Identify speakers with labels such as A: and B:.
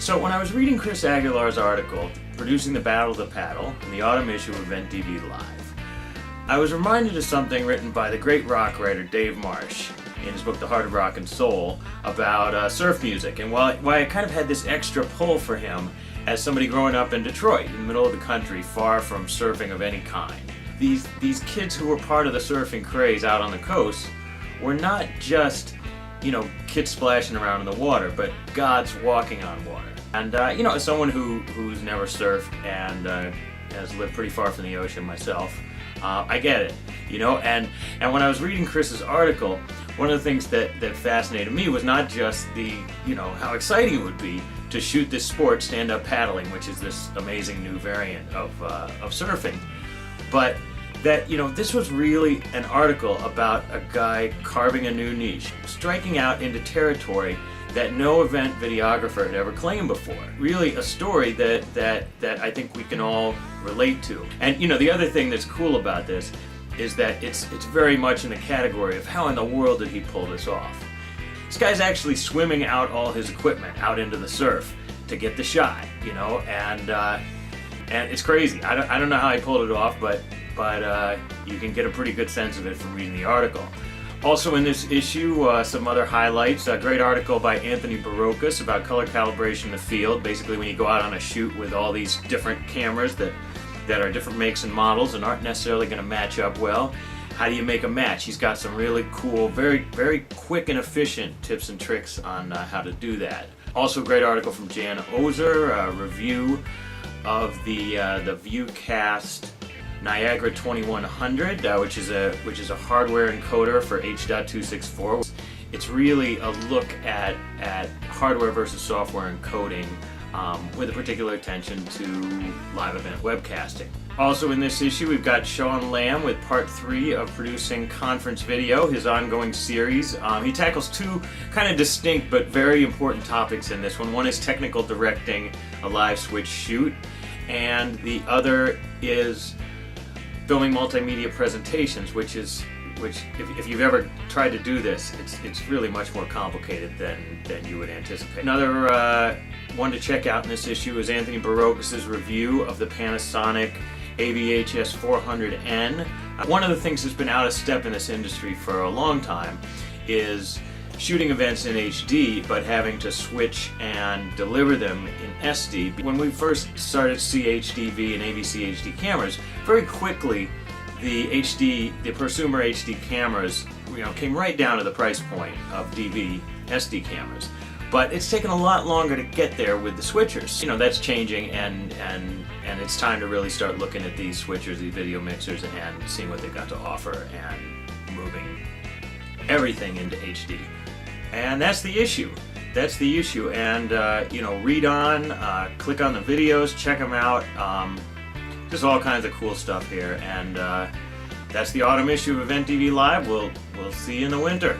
A: So when I was reading Chris Aguilar's article, Producing the Battle of the Paddle, in the autumn issue of EventDVLive, I was reminded of something written by the great rock writer Dave Marsh in his book The Heart of Rock and Soul about surf music, and why I kind of had this extra pull for him as somebody growing up in Detroit, in the middle of the country, far from surfing of any kind. These kids who were part of the surfing craze out on the coast were not just, kids splashing around in the water, but gods walking on water. And as someone who's never surfed and has lived pretty far from the ocean myself, I get it, and when I was reading Chris's article, one of the things that fascinated me was not just how exciting it would be to shoot this sport, stand-up paddling, which is this amazing new variant of surfing, but that this was really an article about a guy carving a new niche, striking out into territory that no event videographer had ever claimed before. Really a story that I think we can all relate to. And the other thing that's cool about this is that it's very much in the category of how in the world did he pull this off. This guy's actually swimming out all his equipment out into the surf to get the shot, and it's crazy. I don't know how he pulled it off, but you can get a pretty good sense of it from reading the article. Also in this issue, some other highlights. A great article by Anthony Barocas about color calibration in the field. Basically, when you go out on a shoot with all these different cameras that are different makes and models and aren't necessarily going to match up well, how do you make a match? He's got some really cool, very, very quick and efficient tips and tricks on how to do that. Also a great article from Jan Ozer, a review of the Viewcast Niagara 2100, which is a hardware encoder for H.264. It's really a look at hardware versus software encoding with a particular attention to live event webcasting. Also in this issue, we've got Sean Lamb with part 3 of Producing Conference Video, his ongoing series. He tackles two kind of distinct but very important topics in this one. One is technical directing a live switch shoot, and the other is filming multimedia presentations, which if you've ever tried to do this, it's really much more complicated than you would anticipate. Another one to check out in this issue is Anthony Barocas' review of the Panasonic AVHS 400N. One of the things that's been out of step in this industry for a long time is shooting events in HD, but having to switch and deliver them in SD. When we first started to see HDV and AVC HD cameras, very quickly the prosumer HD cameras came right down to the price point of DV SD cameras. But it's taken a lot longer to get there with the switchers. That's changing, and it's time to really start looking at these switchers, these video mixers, and seeing what they've got to offer and moving everything into HD. And that's the issue. And read on, click on the videos, check them out. Just all kinds of cool stuff here. And that's the autumn issue of EventDVLive. We'll see you in the winter.